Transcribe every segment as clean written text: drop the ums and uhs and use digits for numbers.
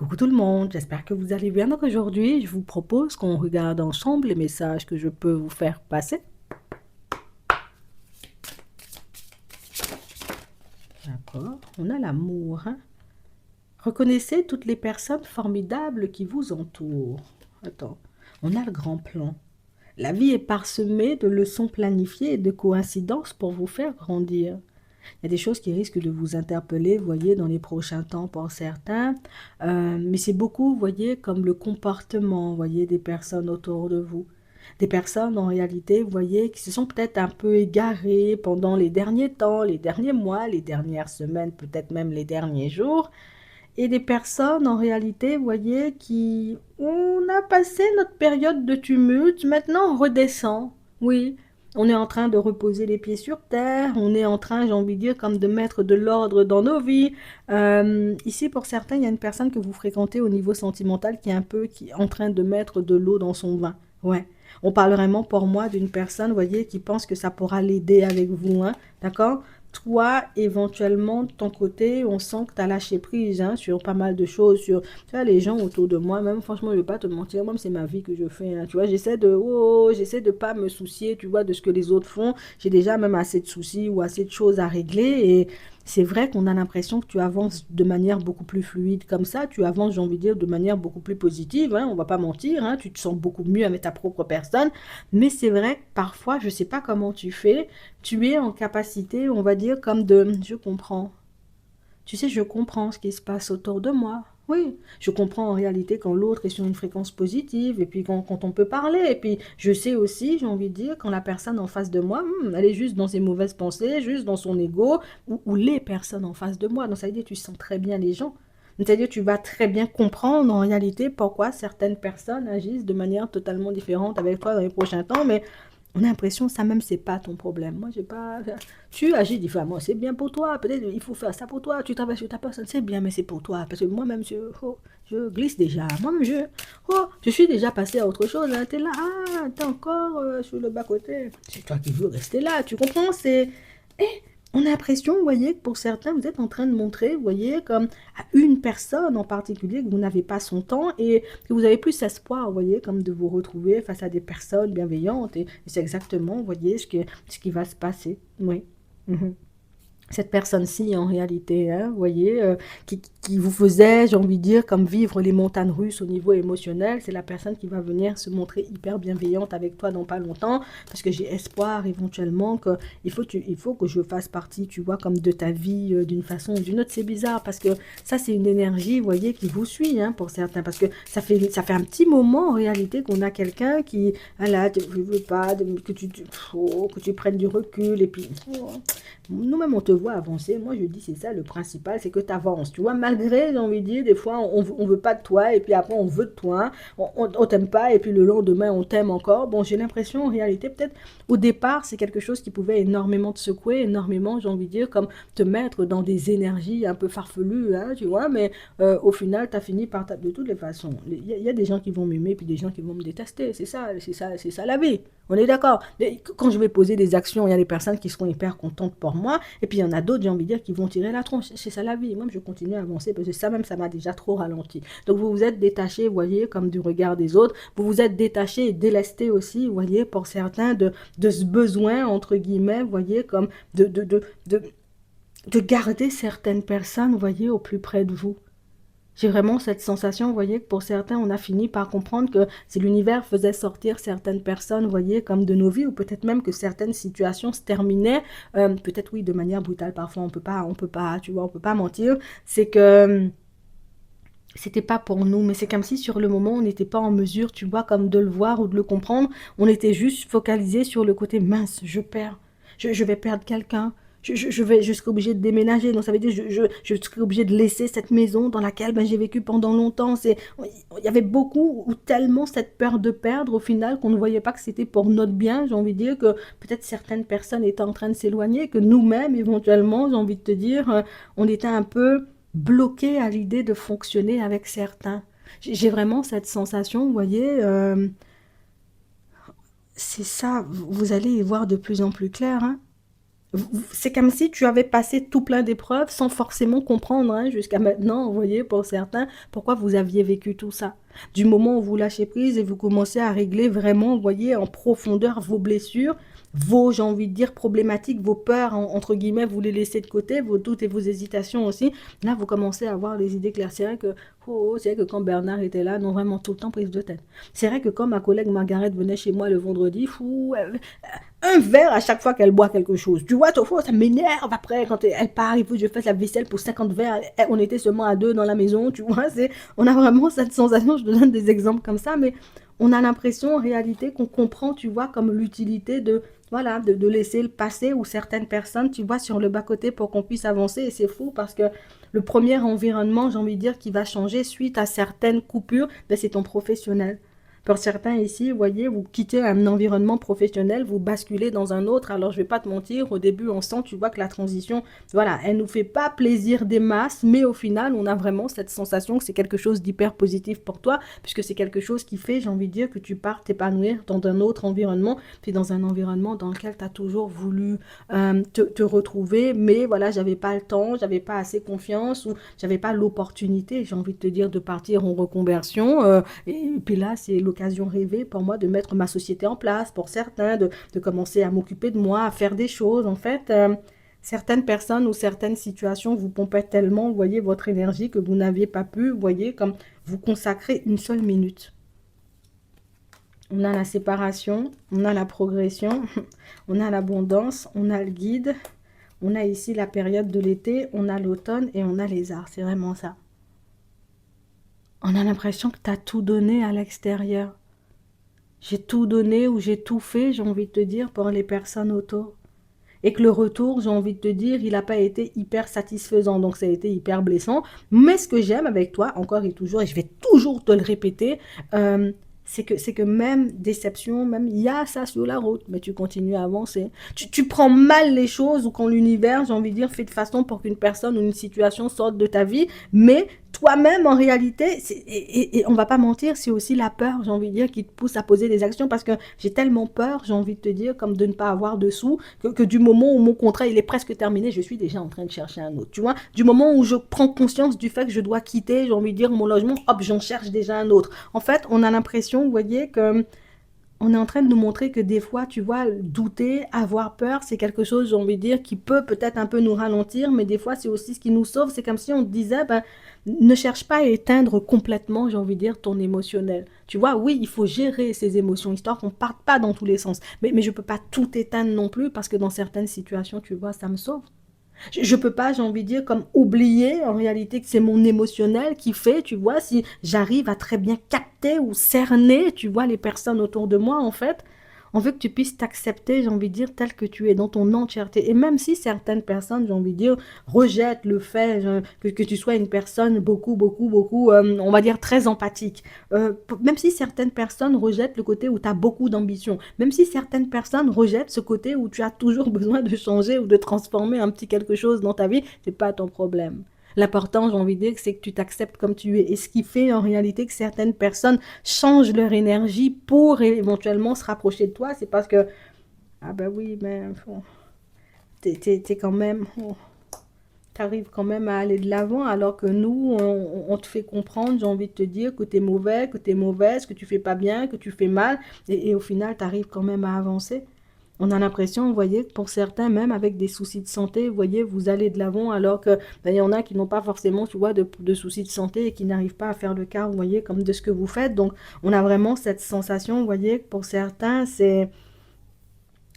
Coucou tout le monde, j'espère que vous allez bien. Donc aujourd'hui, je vous propose qu'on regarde ensemble les messages que je peux vous faire passer. D'accord, on a l'amour, hein. Reconnaissez toutes les personnes formidables qui vous entourent. Attends, on a le grand plan. La vie est parsemée de leçons planifiées et de coïncidences pour vous faire grandir. Il y a des choses qui risquent de vous interpeller, vous voyez, dans les prochains temps pour certains. Mais c'est beaucoup, vous voyez, comme le comportement, vous voyez, des personnes autour de vous. Des personnes, en réalité, vous voyez, qui se sont peut-être un peu égarées pendant les derniers temps, les derniers mois, les dernières semaines, peut-être même les derniers jours. Et des personnes, en réalité, vous voyez, qui... On a passé notre période de tumulte, maintenant on redescend. Oui, on est en train de reposer les pieds sur terre, on est en train, j'ai envie de dire, comme de mettre de l'ordre dans nos vies. Ici, pour certains, il y a une personne que vous fréquentez au niveau sentimental qui est un peu en train de mettre de l'eau dans son vin. Ouais. On parle vraiment pour moi d'une personne, vous voyez, qui pense que ça pourra l'aider avec vous, hein, d'accord? Toi, éventuellement, de ton côté, on sent que tu as lâché prise, hein, sur pas mal de choses, sur, tu vois, les gens autour de moi, même franchement, je ne vais pas te mentir, moi, c'est ma vie que je fais, hein, tu vois, j'essaie de pas me soucier, tu vois, de ce que les autres font, j'ai déjà même assez de soucis ou assez de choses à régler, et c'est vrai qu'on a l'impression que tu avances de manière beaucoup plus fluide comme ça, tu avances, j'ai envie de dire, de manière beaucoup plus positive, hein, on va pas mentir, hein, tu te sens beaucoup mieux avec ta propre personne, mais c'est vrai que parfois, je sais pas comment tu fais, tu es en capacité, on va dire, comme de... Je comprends. Tu sais, je comprends ce qui se passe autour de moi. Oui, je comprends en réalité quand l'autre est sur une fréquence positive et puis quand on peut parler. Et puis je sais aussi, j'ai envie de dire, quand la personne en face de moi, elle est juste dans ses mauvaises pensées, juste dans son ego, ou les personnes en face de moi. Donc ça veut dire que tu sens très bien les gens. C'est-à-dire que tu vas très bien comprendre en réalité pourquoi certaines personnes agissent de manière totalement différente avec toi dans les prochains temps. Mais on a l'impression que ça même, c'est pas ton problème. Moi, j'ai pas. Tu agis différemment, c'est bien pour toi. Peut-être il faut faire ça pour toi. Tu travailles sur ta personne, c'est bien, mais c'est pour toi. Parce que moi-même, je glisse déjà. Moi-même, je suis déjà passé à autre chose. Hein. T'es là, t'es encore sur le bas-côté. C'est toi qui veux rester là. Tu comprends? C'est. Eh, on a l'impression, vous voyez, que pour certains, vous êtes en train de montrer, vous voyez, comme à une personne en particulier, que vous n'avez pas son temps et que vous avez plus espoir, vous voyez, comme de vous retrouver face à des personnes bienveillantes. Et c'est exactement, vous voyez, ce qui va se passer. Oui. Mhm. Cette personne-ci, en réalité, hein, vous voyez, qui vous faisait, j'ai envie de dire, comme vivre les montagnes russes au niveau émotionnel, c'est la personne qui va venir se montrer hyper bienveillante avec toi dans pas longtemps, parce que j'ai espoir éventuellement que il faut que je fasse partie, tu vois, comme de ta vie d'une façon ou d'une autre. C'est bizarre, parce que ça, c'est une énergie, vous voyez, qui vous suit, hein, pour certains, parce que ça fait un petit moment, en réalité, qu'on a quelqu'un qui, voilà, je veux pas, que tu prennes du recul, et puis... Nous-mêmes, on te voit avancer. Moi, je dis, c'est ça le principal, c'est que tu avances. Tu vois, malgré, j'ai envie de dire, des fois, on veut pas de toi, et puis après, on veut de toi. Hein. On t'aime pas, et puis le lendemain, on t'aime encore. Bon, j'ai l'impression, en réalité, peut-être, au départ, c'est quelque chose qui pouvait énormément te secouer, énormément, j'ai envie de dire, comme te mettre dans des énergies un peu farfelues, hein, tu vois, mais au final, tu as fini par... De toutes les façons, il y a des gens qui vont m'aimer, puis des gens qui vont me détester. C'est ça la vie. On est d'accord. Quand je vais poser des actions, il y a des personnes qui seront hyper contentes pour moi. Et puis il y en a d'autres, j'ai envie de dire, qui vont tirer la tronche. C'est ça la vie. Moi, je continue à avancer parce que ça même, ça m'a déjà trop ralenti. Donc vous vous êtes détaché, vous voyez, comme du regard des autres. Vous vous êtes détaché et délesté aussi, vous voyez, pour certains, de ce besoin, entre guillemets, vous voyez, comme de, de garder certaines personnes, vous voyez, au plus près de vous. J'ai vraiment cette sensation, vous voyez, que pour certains, on a fini par comprendre que si l'univers faisait sortir certaines personnes, vous voyez, comme de nos vies, ou peut-être même que certaines situations se terminaient, peut-être oui, de manière brutale, parfois on peut pas, tu vois, on peut pas mentir, c'est que c'était pas pour nous, mais c'est comme si sur le moment, on n'était pas en mesure, tu vois, comme de le voir ou de le comprendre, on était juste focalisé sur le côté mince, je perds, je vais perdre quelqu'un, je serai obligé de déménager. Donc ça veut dire je serai obligé de laisser cette maison dans laquelle ben, j'ai vécu pendant longtemps. Il y avait beaucoup ou tellement cette peur de perdre au final qu'on ne voyait pas que c'était pour notre bien. J'ai envie de dire que peut-être certaines personnes étaient en train de s'éloigner, que nous-mêmes éventuellement, j'ai envie de te dire, on était un peu bloqués à l'idée de fonctionner avec certains. J'ai vraiment cette sensation, vous voyez, c'est ça, vous allez y voir de plus en plus clair, hein. C'est comme si tu avais passé tout plein d'épreuves sans forcément comprendre, hein, jusqu'à maintenant, vous voyez, pour certains, pourquoi vous aviez vécu tout ça. Du moment où vous lâchez prise et vous commencez à régler vraiment, vous voyez, en profondeur vos blessures, vos, j'ai envie de dire, problématiques, vos peurs, entre guillemets, vous les laissez de côté, vos doutes et vos hésitations aussi. Là, vous commencez à avoir les idées claires. C'est vrai que, c'est vrai que quand Bernard était là, non, vraiment tout le temps prise de tête. C'est vrai que quand ma collègue Margaret venait chez moi le vendredi, un verre à chaque fois qu'elle boit quelque chose. Tu vois, ça m'énerve après quand elle part, il faut que je fasse la vaisselle pour 50 verres. On était seulement à deux dans la maison, tu vois. On a vraiment cette sensation, je te donne des exemples comme ça, mais on a l'impression en réalité qu'on comprend, tu vois, comme l'utilité de, voilà, de laisser le passé ou certaines personnes, tu vois, sur le bas-côté pour qu'on puisse avancer. Et c'est fou parce que le premier environnement, j'ai envie de dire, qui va changer suite à certaines coupures, ben, c'est ton professionnel. Pour certains ici, vous voyez, vous quittez un environnement professionnel, vous basculez dans un autre. Alors, je vais pas te mentir, au début, on sent, tu vois, que la transition, voilà, elle nous fait pas plaisir des masses, mais au final, on a vraiment cette sensation que c'est quelque chose d'hyper positif pour toi, puisque c'est quelque chose qui fait, j'ai envie de dire, que tu pars t'épanouir dans un autre environnement, puis dans un environnement dans lequel tu as toujours voulu te retrouver, mais voilà, j'avais pas le temps, j'avais pas assez confiance, ou j'avais pas l'opportunité, j'ai envie de te dire, de partir en reconversion. Et puis là, c'est l'occasion rêvée pour moi de mettre ma société en place, pour certains, de commencer à m'occuper de moi, à faire des choses. En fait, certaines personnes ou certaines situations vous pompaient tellement, vous voyez, votre énergie que vous n'aviez pas pu, vous voyez, comme vous consacrer une seule minute. On a la séparation, on a la progression, on a l'abondance, on a le guide, on a ici la période de l'été, on a l'automne et on a les arts. C'est vraiment ça. On a l'impression que tu as tout donné à l'extérieur. J'ai tout donné ou j'ai tout fait, j'ai envie de te dire, pour les personnes autour. Et que le retour, j'ai envie de te dire, il n'a pas été hyper satisfaisant, donc ça a été hyper blessant. Mais ce que j'aime avec toi, encore et toujours, et je vais toujours te le répéter, c'est que même déception, même il y a ça sur la route, mais tu continues à avancer. Tu prends mal les choses ou quand l'univers, j'ai envie de dire, fait de façon pour qu'une personne ou une situation sorte de ta vie, mais toi-même, en réalité, et on va pas mentir, c'est aussi la peur, j'ai envie de dire, qui te pousse à poser des actions parce que j'ai tellement peur, j'ai envie de te dire, comme de ne pas avoir de sous, que du moment où mon contrat il est presque terminé, je suis déjà en train de chercher un autre. Tu vois, du moment où je prends conscience du fait que je dois quitter, j'ai envie de dire, mon logement, hop, j'en cherche déjà un autre. En fait, on a l'impression, vous voyez, que on est en train de nous montrer que des fois, tu vois, douter, avoir peur, c'est quelque chose, j'ai envie de dire, qui peut peut-être un peu nous ralentir, mais des fois, c'est aussi ce qui nous sauve. C'est comme si on te disait, ben, ne cherche pas à éteindre complètement, j'ai envie de dire, ton émotionnel. Tu vois, oui, il faut gérer ses émotions, histoire qu'on ne parte pas dans tous les sens. Mais je ne peux pas tout éteindre non plus, parce que dans certaines situations, tu vois, ça me sauve. Je peux pas, j'ai envie de dire, comme oublier en réalité que c'est mon émotionnel qui fait, tu vois, si j'arrive à très bien capter ou cerner, tu vois, les personnes autour de moi, en fait, on veut que tu puisses t'accepter, j'ai envie de dire, tel que tu es, dans ton entièreté. Et même si certaines personnes, j'ai envie de dire, rejettent le fait que tu sois une personne beaucoup, on va dire, très empathique, même si certaines personnes rejettent le côté où tu as beaucoup d'ambition, même si certaines personnes rejettent ce côté où tu as toujours besoin de changer ou de transformer un petit quelque chose dans ta vie, c'est pas ton problème. L'important, j'ai envie de dire, c'est que tu t'acceptes comme tu es. Et ce qui fait en réalité que certaines personnes changent leur énergie pour éventuellement se rapprocher de toi, c'est parce que, ah ben oui, mais bon, t'es quand même, t'arrives quand même à aller de l'avant, alors que nous, on te fait comprendre, j'ai envie de te dire, que t'es mauvais, que t'es mauvaise, que tu fais pas bien, que tu fais mal, et au final, t'arrives quand même à avancer. On a l'impression, vous voyez, que pour certains, même avec des soucis de santé, vous voyez, vous allez de l'avant, alors que ben, il y en a qui n'ont pas forcément, tu vois, de soucis de santé et qui n'arrivent pas à faire le quart, vous voyez, comme de ce que vous faites. Donc, on a vraiment cette sensation, vous voyez, que pour certains, c'est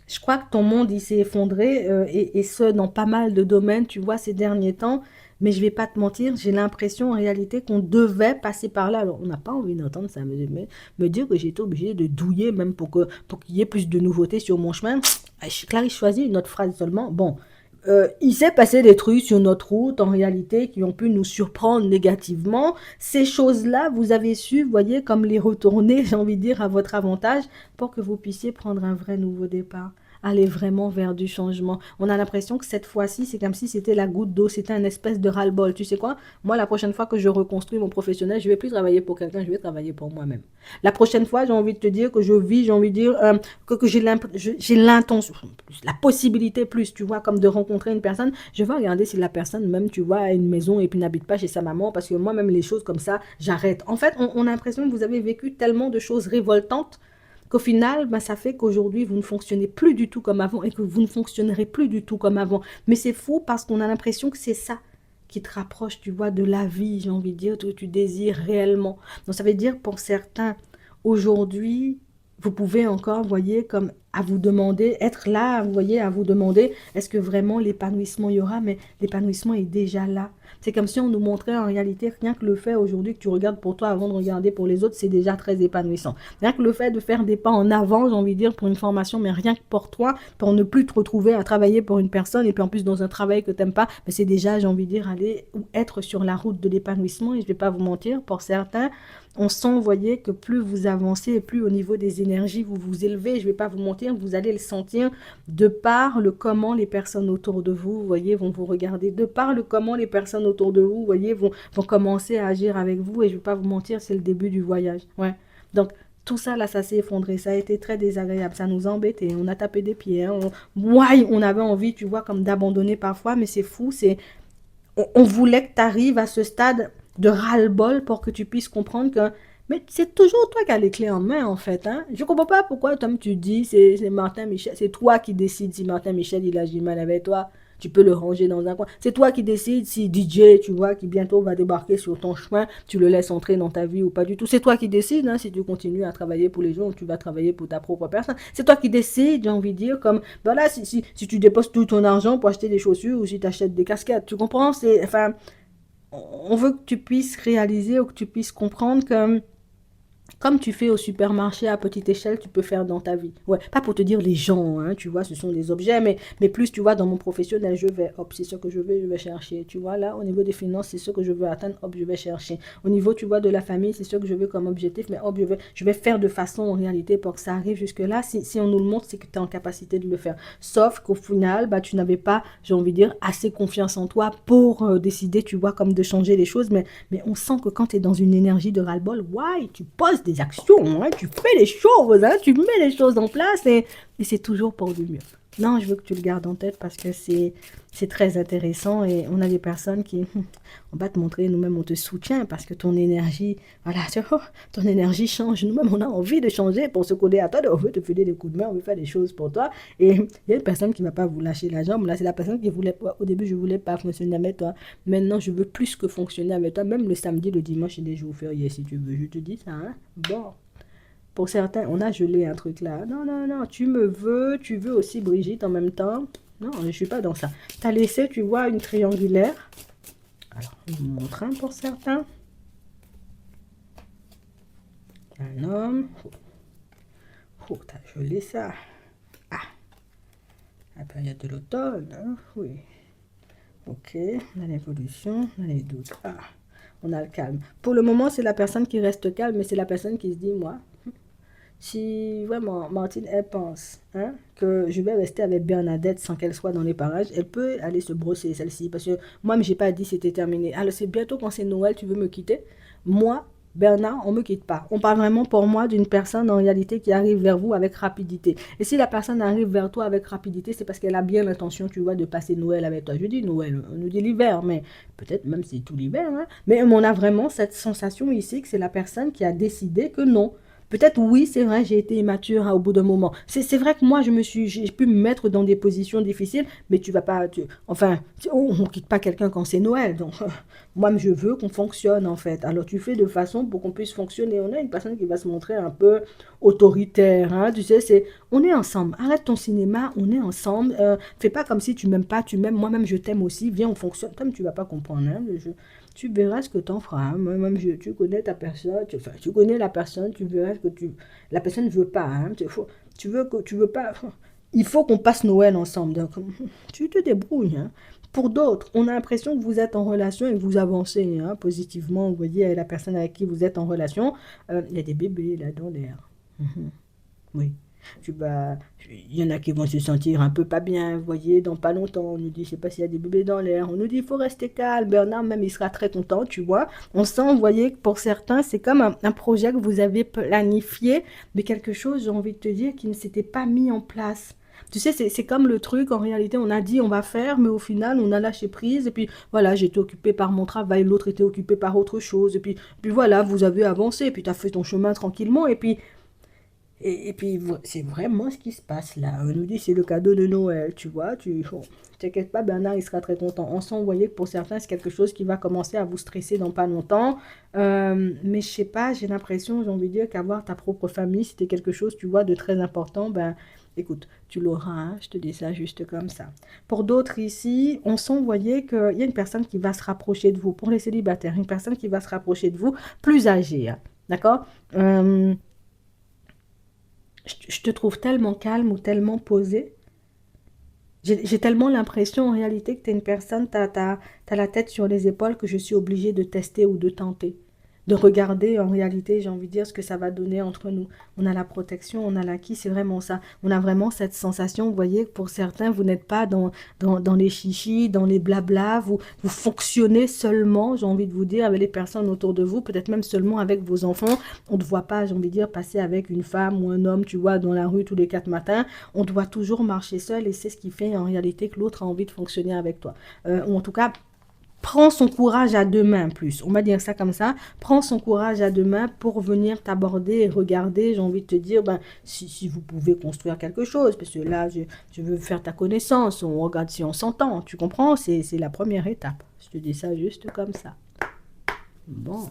je crois que ton monde, il s'est effondré, et ce, dans pas mal de domaines, tu vois, ces derniers temps. Mais je vais pas te mentir, j'ai l'impression en réalité qu'on devait passer par là. Alors, on n'a pas envie d'entendre ça, me dire que j'ai été obligée de douiller même pour qu'il y ait plus de nouveautés sur mon chemin. Clarisse choisit une autre phrase seulement. Bon, il s'est passé des trucs sur notre route, en réalité, qui ont pu nous surprendre négativement. Ces choses-là, vous avez su, vous voyez, comme les retourner, j'ai envie de dire, à votre avantage, pour que vous puissiez prendre un vrai nouveau départ. aller vraiment vers du changement. On a l'impression que cette fois-ci, c'est comme si c'était la goutte d'eau, c'était une espèce de ras-le-bol. Tu sais quoi? Moi, la prochaine fois que je reconstruis mon professionnel, je vais plus travailler pour quelqu'un, je vais travailler pour moi-même. La prochaine fois, j'ai envie de te dire que je vis, j'ai envie de dire que j'ai l'intention, la possibilité plus, tu vois, comme de rencontrer une personne. Je vais regarder si la personne, même, tu vois, a une maison et puis n'habite pas chez sa maman, parce que moi-même, les choses comme ça, j'arrête. En fait, on a l'impression que vous avez vécu tellement de choses révoltantes qu'au final, ben, ça fait qu'aujourd'hui, vous ne fonctionnez plus du tout comme avant et que vous ne fonctionnerez plus du tout comme avant. Mais c'est fou parce qu'on a l'impression que c'est ça qui te rapproche, tu vois, de la vie, j'ai envie de dire, que tu désires réellement. Donc ça veut dire pour certains, aujourd'hui, vous pouvez encore, vous voyez, comme à vous demander, être là, vous voyez, à vous demander, est-ce que vraiment l'épanouissement y aura? Mais l'épanouissement est déjà là. C'est comme si on nous montrait en réalité, rien que le fait aujourd'hui que tu regardes pour toi avant de regarder pour les autres, c'est déjà très épanouissant. Rien que le fait de faire des pas en avant, j'ai envie de dire, pour une formation, mais rien que pour toi, pour ne plus te retrouver à travailler pour une personne et puis en plus dans un travail que tu n'aimes pas, mais c'est déjà, j'ai envie de dire, aller ou être sur la route de l'épanouissement. Et je ne vais pas vous mentir, pour certains, on sent, vous voyez, que plus vous avancez et plus au niveau des énergies, vous vous élevez. Je ne vais pas vous mentir, vous allez le sentir de par le comment les personnes autour de vous, vous voyez, vont vous regarder. De par le comment les personnes autour de vous, vous voyez, vont commencer à agir avec vous. Et je ne vais pas vous mentir, c'est le début du voyage. Ouais. Donc, tout ça, là, ça s'est effondré. Ça a été très désagréable. Ça nous a embêtés. On a tapé des pieds. Hein. On avait envie, tu vois, comme d'abandonner parfois. Mais c'est fou. On voulait que tu arrives à ce stade de ras-le-bol pour que tu puisses comprendre que mais c'est toujours toi qui as les clés en main, en fait. Hein. Je ne comprends pas pourquoi, comme tu dis, c'est Martin Michel. C'est toi qui décides si Martin Michel, il agit mal avec toi. Tu peux le ranger dans un coin. C'est toi qui décides si DJ, tu vois, qui bientôt va débarquer sur ton chemin, tu le laisses entrer dans ta vie ou pas du tout. C'est toi qui décides hein, si tu continues à travailler pour les gens ou tu vas travailler pour ta propre personne. C'est toi qui décides, j'ai envie de dire, comme, voilà, si tu déposes tout ton argent pour acheter des chaussures ou si tu achètes des casquettes. Tu comprends? Enfin, on veut que tu puisses réaliser ou que tu puisses comprendre que comme tu fais au supermarché à petite échelle, tu peux faire dans ta vie. Ouais, pas pour te dire les gens, hein, tu vois, ce sont des objets, mais plus, tu vois, dans mon professionnel, je vais, hop, c'est ce que je vais chercher. Tu vois, là, au niveau des finances, c'est ce que je veux atteindre, hop, je vais chercher. Au niveau, tu vois, de la famille, c'est ce que je veux comme objectif, mais hop, je vais faire de façon, en réalité, pour que ça arrive jusque-là. Si on nous le montre, c'est que tu es en capacité de le faire. Sauf qu'au final, bah, tu n'avais pas, j'ai envie de dire, assez confiance en toi pour décider, tu vois, comme de changer les choses, mais on sent que quand tu es dans une énergie de ras-le-bol, ouais, tu poses des actions, hein, tu fais les choses, hein, tu mets les choses en place et c'est toujours pour du mieux. Non, je veux que tu le gardes en tête parce que c'est très intéressant et on a des personnes qui, on va te montrer, nous-mêmes on te soutient parce que ton énergie, voilà, ton énergie change. Nous-mêmes on a envie de changer pour se coller à toi, on veut te filer des coups de main, on veut faire des choses pour toi. Et il y a une personne qui ne va pas vous lâcher la jambe. Là, c'est la personne qui voulait, au début je ne voulais pas fonctionner avec toi. Maintenant, je veux plus que fonctionner avec toi. Même le samedi, le dimanche et des jours fériés si tu veux. Je te dis ça, hein. Bon. Pour certains, on a gelé un truc là. Non, non, non, tu me veux, tu veux aussi Brigitte en même temps. Non, je ne suis pas dans ça. Tu as laissé, tu vois, une triangulaire. Alors, je vous montre un pour certains. Un homme. Oh, t'as gelé ça. Ah, la période de l'automne, hein? Oui. Ok, on a l'évolution, on a les doutes. Ah, on a le calme. Pour le moment, c'est la personne qui reste calme, mais c'est la personne qui se dit, moi, si vraiment Martine, elle pense hein, que je vais rester avec Bernadette sans qu'elle soit dans les parages, elle peut aller se brosser celle-ci. Parce que moi, je n'ai pas dit c'était terminé. Alors, c'est bientôt quand c'est Noël, tu veux me quitter. Moi, Bernard, on ne me quitte pas. On parle vraiment pour moi d'une personne en réalité qui arrive vers vous avec rapidité. Et si la personne arrive vers toi avec rapidité, c'est parce qu'elle a bien l'intention, tu vois, de passer Noël avec toi. Je dis Noël, on nous dit l'hiver, mais peut-être même c'est tout l'hiver. Hein. Mais on a vraiment cette sensation ici que c'est la personne qui a décidé que non. Peut-être oui, c'est vrai, j'ai été immature hein, au bout d'un moment. C'est vrai que moi, j'ai pu me mettre dans des positions difficiles, mais tu vas pas, enfin, on ne quitte pas quelqu'un quand c'est Noël. Donc, moi, je veux qu'on fonctionne en fait. Alors, tu fais de façon pour qu'on puisse fonctionner. On a une personne qui va se montrer un peu autoritaire. Hein, tu sais, on est ensemble. Arrête ton cinéma, on est ensemble. Fais pas comme si tu m'aimes pas, tu m'aimes. Moi-même, je t'aime aussi. Viens, on fonctionne. Comme tu vas pas comprendre. Hein, tu verras ce que tu en feras. Hein. Moi-même, tu connais ta personne, tu connais la personne, tu verras ce que la personne ne veut pas. Hein. Tu veux pas. Il faut qu'on passe Noël ensemble. Donc, tu te débrouilles. Hein. Pour d'autres, on a l'impression que vous êtes en relation et que vous avancez hein, positivement. Vous voyez, avec la personne avec qui vous êtes en relation, il y a des bébés là dans l'air. Oui. Il y en a qui vont se sentir un peu pas bien, vous voyez, dans pas longtemps. On nous dit, je sais pas s'il y a des bébés dans l'air. On nous dit, il faut rester calme. Bernard, même, il sera très content, tu vois. On sent, vous voyez, que pour certains, c'est comme un projet que vous avez planifié, mais quelque chose, j'ai envie de te dire, qui ne s'était pas mis en place. Tu sais, c'est comme le truc, en réalité, on a dit on va faire, mais au final, on a lâché prise. Et puis voilà, j'étais occupée par mon travail, l'autre était occupé par autre chose. Et puis voilà, vous avez avancé, et puis tu as fait ton chemin tranquillement. Et puis, c'est vraiment ce qui se passe là. On nous dit c'est le cadeau de Noël, tu vois. Bon, t'inquiète pas, Bernard, il sera très content. On sent, vous voyez, que pour certains, c'est quelque chose qui va commencer à vous stresser dans pas longtemps. Mais je sais pas, j'ai l'impression, j'ai envie de dire qu'avoir ta propre famille, c'était quelque chose, tu vois, de très important. Ben, écoute, tu l'auras, hein, je te dis ça juste comme ça. Pour d'autres ici, on sent, vous voyez, qu'il y a une personne qui va se rapprocher de vous. Pour les célibataires, une personne qui va se rapprocher de vous, plus âgée, hein, d'accord? Je te trouve tellement calme ou tellement posé. J'ai tellement l'impression en réalité que tu es une personne, tu as la tête sur les épaules que je suis obligée de tester ou de tenter. De regarder en réalité, j'ai envie de dire ce que ça va donner entre nous. On a la protection, on a l'acquis, c'est vraiment ça. On a vraiment cette sensation, vous voyez, que pour certains, vous n'êtes pas dans les chichis, dans les blabla, vous fonctionnez seulement, j'ai envie de vous dire, avec les personnes autour de vous, peut-être même seulement avec vos enfants. On ne te voit pas, j'ai envie de dire, passer avec une femme ou un homme, tu vois, dans la rue tous les 4 matins. On doit toujours marcher seul et c'est ce qui fait en réalité que l'autre a envie de fonctionner avec toi. Ou en tout cas, prends son courage à deux mains plus. On va dire ça comme ça. Prends son courage à deux mains pour venir t'aborder et regarder. J'ai envie de te dire, ben, si vous pouvez construire quelque chose, parce que là, je veux faire ta connaissance. On regarde si on s'entend. Tu comprends? C'est la première étape. Je te dis ça juste comme ça. Bon.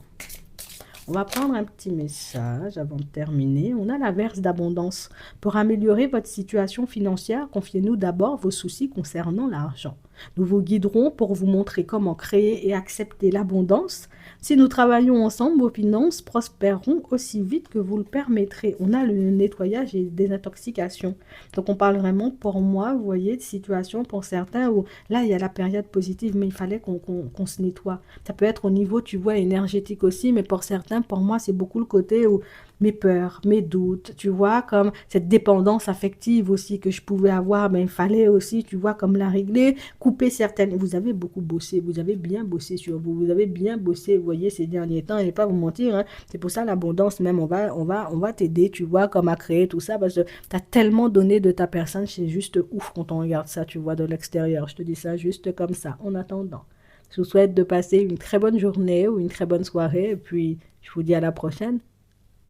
On va prendre un petit message avant de terminer. On a l'averse d'abondance. Pour améliorer votre situation financière, confiez-nous d'abord vos soucis concernant l'argent. Nous vous guiderons pour vous montrer comment créer et accepter l'abondance. Si nous travaillons ensemble, vos finances prospéreront aussi vite que vous le permettrez. On a le nettoyage et désintoxication. Donc on parle vraiment pour moi, vous voyez, de situation pour certains où là il y a la période positive, mais il fallait qu'on se nettoie. Ça peut être au niveau, tu vois, énergétique aussi, mais pour certains, pour moi, c'est beaucoup le côté où mes peurs, mes doutes, tu vois, comme cette dépendance affective aussi que je pouvais avoir, mais il fallait aussi, tu vois, comme la régler, couper certaines. Vous avez beaucoup bossé, vous avez bien bossé sur vous, vous avez bien bossé, vous voyez, ces derniers temps, et pas vous mentir, hein, c'est pour ça l'abondance même, on va t'aider, tu vois, comme à créer tout ça, parce que tu as tellement donné de ta personne, c'est juste ouf quand on regarde ça, tu vois, de l'extérieur. Je te dis ça juste comme ça, en attendant. Je vous souhaite de passer une très bonne journée ou une très bonne soirée et puis je vous dis à la prochaine.